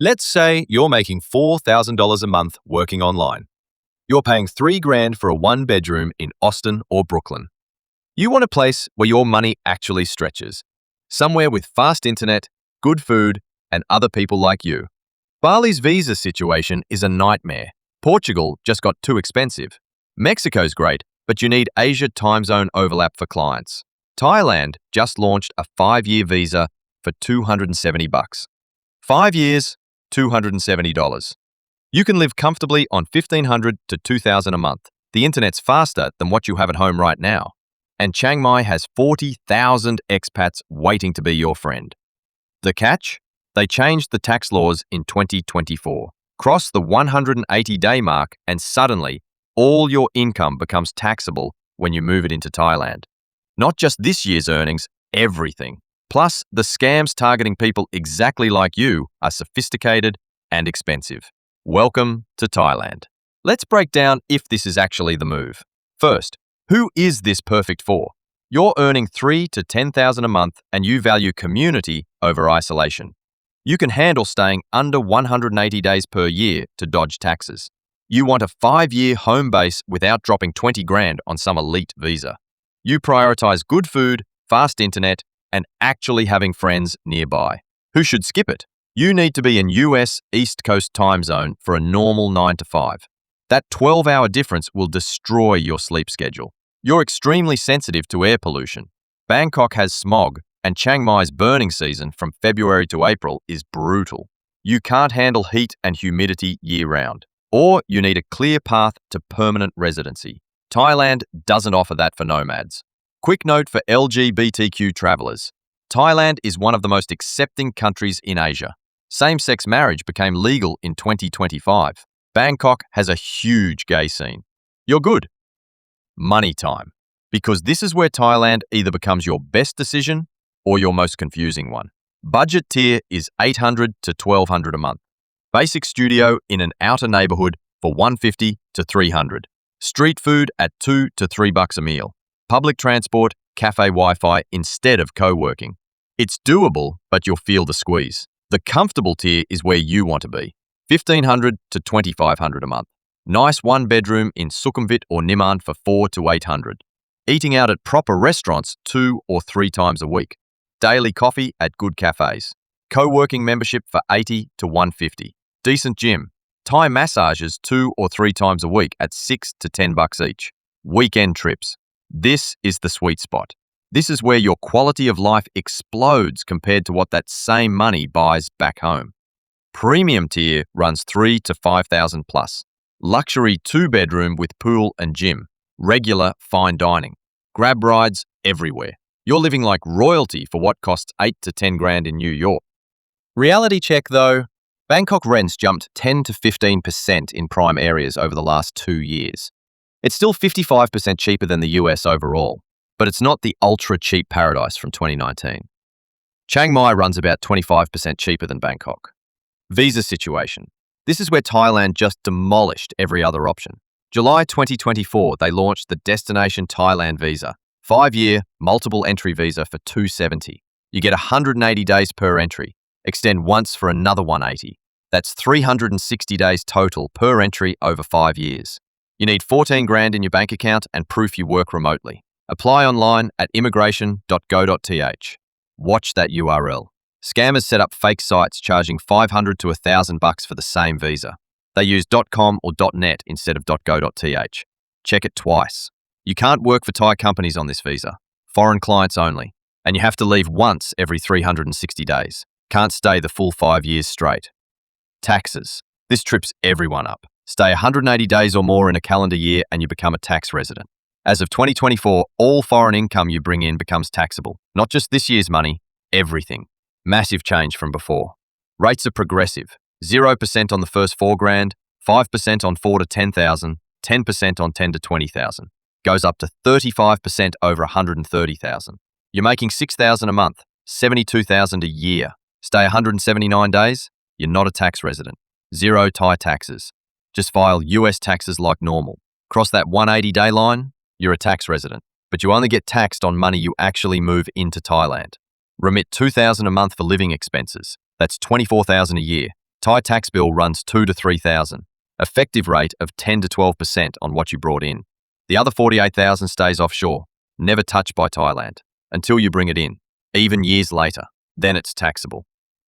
Let's say you're making $4,000 a month working online. You're paying $3,000 for a one-bedroom in Austin or Brooklyn. You want a place where your money actually stretches. Somewhere with fast internet, good food, and other people like you. Bali's visa situation is a nightmare. Portugal just got too expensive. Mexico's great, but you need Asia time zone overlap for clients. Thailand just launched a 5-year visa for $270. 5 years, $270. You can live comfortably on $1,500 to $2,000 a month. The internet's faster than what you have at home right now. And Chiang Mai has 40,000 expats waiting to be your friend. The catch? They changed the tax laws in 2024. Cross the 180-day mark and suddenly, all your income becomes taxable when you move it into Thailand. Not just this year's earnings, everything. Plus, the scams targeting people exactly like you are sophisticated and expensive. Welcome to Thailand. Let's break down if this is actually the move. First, who is this perfect for? You're earning $3,000 to $10,000 a month and you value community over isolation. You can handle staying under 180 days per year to dodge taxes. You want a 5-year home base without dropping $20,000 on some elite visa. You prioritize good food, fast internet, and actually having friends nearby. Who should skip it? You need to be in US East Coast time zone for a normal 9 to 5. That 12-hour difference will destroy your sleep schedule. You're extremely sensitive to air pollution. Bangkok has smog, and Chiang Mai's burning season from February to April is brutal. You can't handle heat and humidity year-round. Or you need a clear path to permanent residency. Thailand doesn't offer that for nomads. Quick note for LGBTQ travelers. Thailand is one of the most accepting countries in Asia. Same-sex marriage became legal in 2025. Bangkok has a huge gay scene. You're good. Money time. Because this is where Thailand either becomes your best decision or your most confusing one. Budget tier is $800 to $1,200 a month. Basic studio in an outer neighborhood for $150 to $300. Street food at $2 to $3 a meal. Public transport, cafe Wi-Fi instead of co-working. It's doable, but you'll feel the squeeze. The comfortable tier is where you want to be. $1,500 to $2,500 a month. Nice one-bedroom in Sukhumvit or Nimand for $400 to $800. Eating out at proper restaurants 2 or 3 times a week. Daily coffee at good cafes. Co-working membership for $80 to $150. Decent gym. Thai massages 2 or 3 times a week at $6 to $10 each. Weekend trips. This is the sweet spot. This is where your quality of life explodes compared to what that same money buys back home. Premium tier runs $3,000 to $5,000 plus. Luxury 2-bedroom with pool and gym. Regular fine dining. Grab rides everywhere. You're living like royalty for what costs $8,000 to $10,000 in New York. Reality check though. Bangkok rents jumped 10 to 15% in prime areas over the last 2 years. It's still 55% cheaper than the US overall, but it's not the ultra-cheap paradise from 2019. Chiang Mai runs about 25% cheaper than Bangkok. Visa situation. This is where Thailand just demolished every other option. July 2024, they launched the Destination Thailand Visa. 5-year, multiple entry visa for $270. You get 180 days per entry. Extend once for another 180. That's 360 days total per entry over 5 years. You need $14,000 in your bank account and proof you work remotely. Apply online at immigration.go.th. Watch that URL. Scammers set up fake sites charging $500 to $1,000 for the same visa. They use .com or .net instead of .go.th. Check it twice. You can't work for Thai companies on this visa. Foreign clients only. And you have to leave once every 360 days. Can't stay the full 5 years straight. Taxes. This trips everyone up. Stay 180 days or more in a calendar year and you become a tax resident. As of 2024, all foreign income you bring in becomes taxable. Not just this year's money, everything. Massive change from before. Rates are progressive. 0% on the first $4,000, 5% on 4 to 10,000, 10% on 10 to 20,000. Goes up to 35% over 130,000. You're making $6,000 a month, 72,000 a year. Stay 179 days, you're not a tax resident. 0 Thai taxes. Just file US taxes like normal. Cross that 180-day line, you're a tax resident. But you only get taxed on money you actually move into Thailand. Remit $2,000 a month for living expenses. That's $24,000 a year. Thai tax bill runs 2 to 3,000. Effective rate of 10 to 12% on what you brought in. The other 48,000 stays offshore, never touched by Thailand, until you bring it in, even years later. Then it's taxable.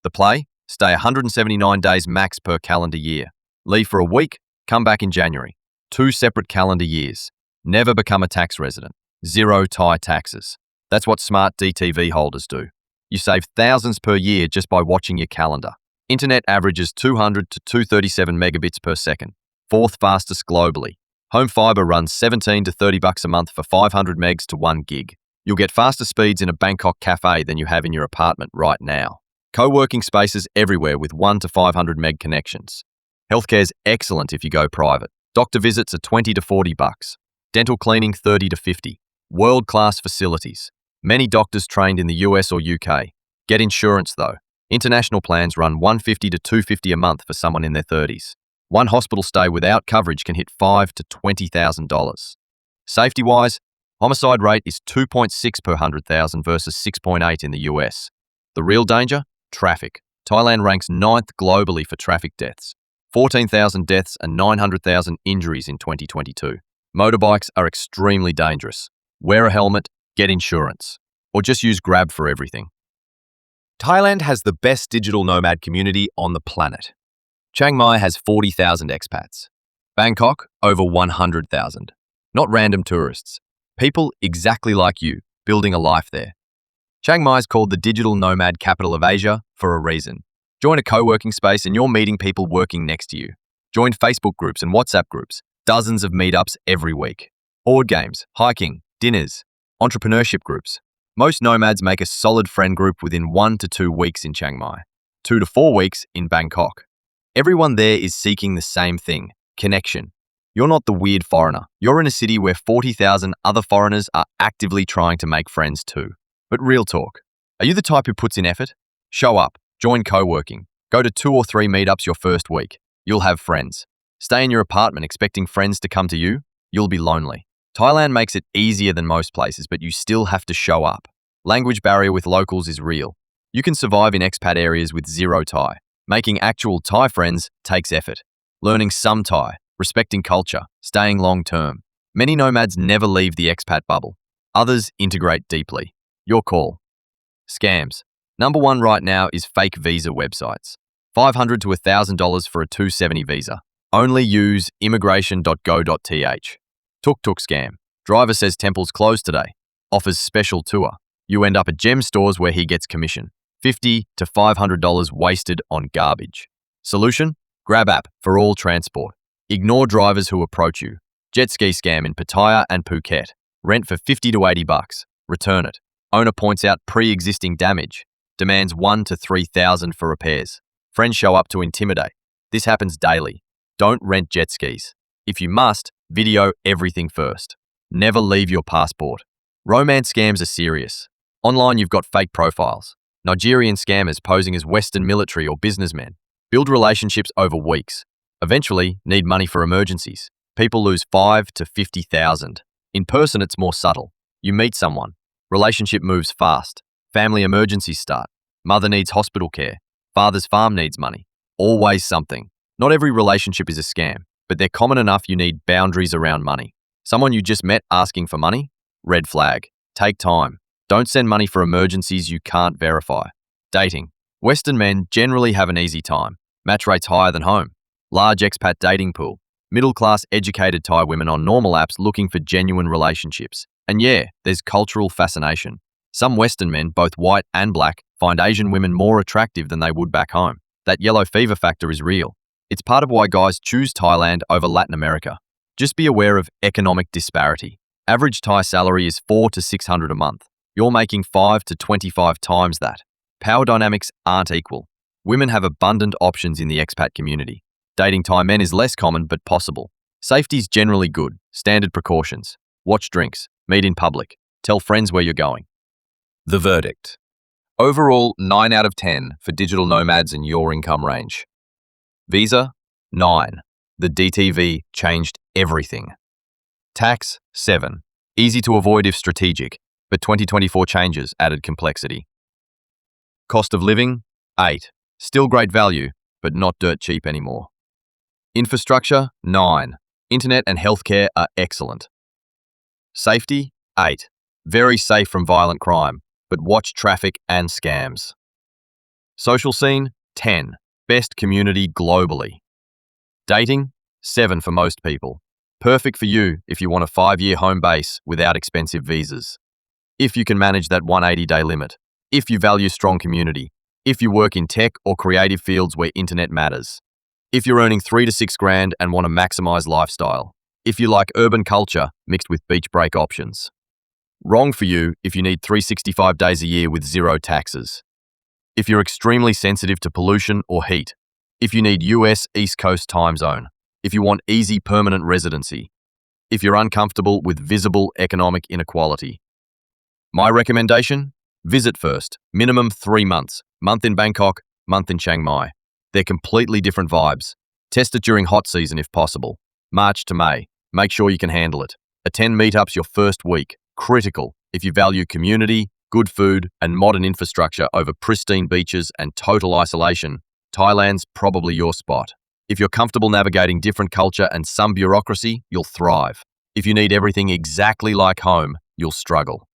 The play? Stay 179 days max per calendar year. Leave for a week, come back in January. 2 separate calendar years. Never become a tax resident. 0 Thai taxes. That's what smart DTV holders do. You save thousands per year just by watching your calendar. Internet averages 200 to 237 megabits per second, 4th fastest globally. Home fiber runs 17 to 30 bucks a month for 500 megs to 1 gig. You'll get faster speeds in a Bangkok cafe than you have in your apartment right now. Co-working spaces everywhere with 1 to 500 meg connections. Healthcare's excellent if you go private. Doctor visits are 20 to 40 bucks. Dental cleaning 30 to 50. World-class facilities. Many doctors trained in the US or UK. Get insurance though. International plans run $150 to $250 a month for someone in their 30s. One hospital stay without coverage can hit $5,000 to $20,000. Safety-wise, homicide rate is 2.6 per 100,000 versus 6.8 in the US. The real danger? Traffic. Thailand ranks 9th globally for traffic deaths. 14,000 deaths and 900,000 injuries in 2022. Motorbikes are extremely dangerous. Wear a helmet, get insurance, or just use Grab for everything. Thailand has the best digital nomad community on the planet. Chiang Mai has 40,000 expats. Bangkok, over 100,000. Not random tourists. People exactly like you, building a life there. Chiang Mai is called the digital nomad capital of Asia for a reason. Join a co-working space and you're meeting people working next to you. Join Facebook groups and WhatsApp groups. Dozens of meetups every week. Board games, hiking, dinners, entrepreneurship groups. Most nomads make a solid friend group within 1 to 2 weeks in Chiang Mai, 2 to 4 weeks in Bangkok. Everyone there is seeking the same thing, connection. You're not the weird foreigner. You're in a city where 40,000 other foreigners are actively trying to make friends too. But real talk, are you the type who puts in effort? Show up, join co-working, go to 2 or 3 meetups your first week. You'll have friends. Stay in your apartment expecting friends to come to you? You'll be lonely. Thailand makes it easier than most places, but you still have to show up. Language barrier with locals is real. You can survive in expat areas with 0 Thai. Making actual Thai friends takes effort. Learning some Thai, respecting culture, staying long-term. Many nomads never leave the expat bubble. Others integrate deeply. Your call. Scams. Number 1 right now is fake visa websites. $500 to $1,000 for a 270 visa. Only use immigration.go.th. Tuk-tuk scam. Driver says temple's closed today. Offers special tour. You end up at gem stores where he gets commission. $50 to $500 wasted on garbage. Solution? Grab app for all transport. Ignore drivers who approach you. Jet ski scam in Pattaya and Phuket. Rent for $50 to $80. Return it. Owner points out pre-existing damage. Demands $1,000 to $3,000 for repairs. Friends show up to intimidate. This happens daily. Don't rent jet skis. If you must, video everything first. Never leave your passport. Romance scams are serious. Online you've got fake profiles. Nigerian scammers posing as Western military or businessmen. Build relationships over weeks. Eventually, need money for emergencies. People lose $5,000 to $50,000. In person it's more subtle. You meet someone. Relationship moves fast. Family emergencies start. Mother needs hospital care. Father's farm needs money. Always something. Not every relationship is a scam, but they're common enough you need boundaries around money. Someone you just met asking for money? Red flag. Take time. Don't send money for emergencies you can't verify. Dating. Western men generally have an easy time. Match rates higher than home. Large expat dating pool. Middle-class educated Thai women on normal apps looking for genuine relationships. And yeah, there's cultural fascination. Some Western men, both white and black, find Asian women more attractive than they would back home. That yellow fever factor is real. It's part of why guys choose Thailand over Latin America. Just be aware of economic disparity. Average Thai salary is $400 to $600 a month. You're making 5 to 25 times that. Power dynamics aren't equal. Women have abundant options in the expat community. Dating Thai men is less common but possible. Safety's generally good. Standard precautions. Watch drinks. Meet in public. Tell friends where you're going. The verdict. Overall, 9 out of 10 for digital nomads in your income range. Visa, 9. The DTV changed everything. Tax, 7. Easy to avoid if strategic, but 2024 changes added complexity. Cost of living, 8. Still great value, but not dirt cheap anymore. Infrastructure, 9. Internet and healthcare are excellent. Safety, 8. Very safe from violent crime, but watch traffic and scams. Social scene, 10. Best community globally. Dating, 7 for most people. Perfect for you if you want a 5-year home base without expensive visas. If you can manage that 180-day limit. If you value strong community. If you work in tech or creative fields where internet matters. If you're earning 3 to 6 grand and want to maximize lifestyle. If you like urban culture mixed with beach break options. Wrong for you if you need 365 days a year with 0 taxes. If you're extremely sensitive to pollution or heat. If you need US East Coast time zone. If you want easy permanent residency. If you're uncomfortable with visible economic inequality. My recommendation? Visit first. Minimum 3 months. Month in Bangkok, month in Chiang Mai. They're completely different vibes. Test it during hot season if possible. March to May. Make sure you can handle it. Attend meetups your first week. Critical if you value community, good food, and modern infrastructure over pristine beaches and total isolation. Thailand's probably your spot. If you're comfortable navigating different culture and some bureaucracy, you'll thrive. If you need everything exactly like home, you'll struggle.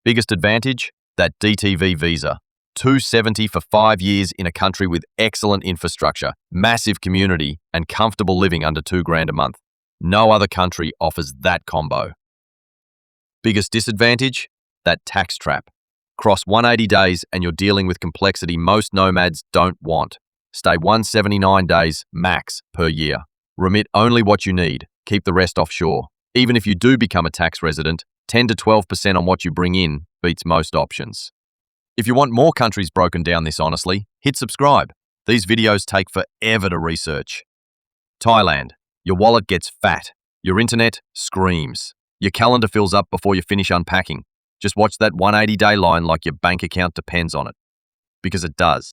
Biggest advantage? That DTV Visa. $270 for 5 years in a country with excellent infrastructure, massive community, and comfortable living under 2 grand a month. No other country offers that combo. Biggest disadvantage? That tax trap. Cross 180 days and you're dealing with complexity most nomads don't want. Stay 179 days max per year. Remit only what you need. Keep the rest offshore. Even if you do become a tax resident, 10 to 12% on what you bring in beats most options. If you want more countries broken down this honestly, hit subscribe. These videos take forever to research. Thailand. Your wallet gets fat. Your internet screams. Your calendar fills up before you finish unpacking. Just watch that 180-day line like your bank account depends on it. Because it does.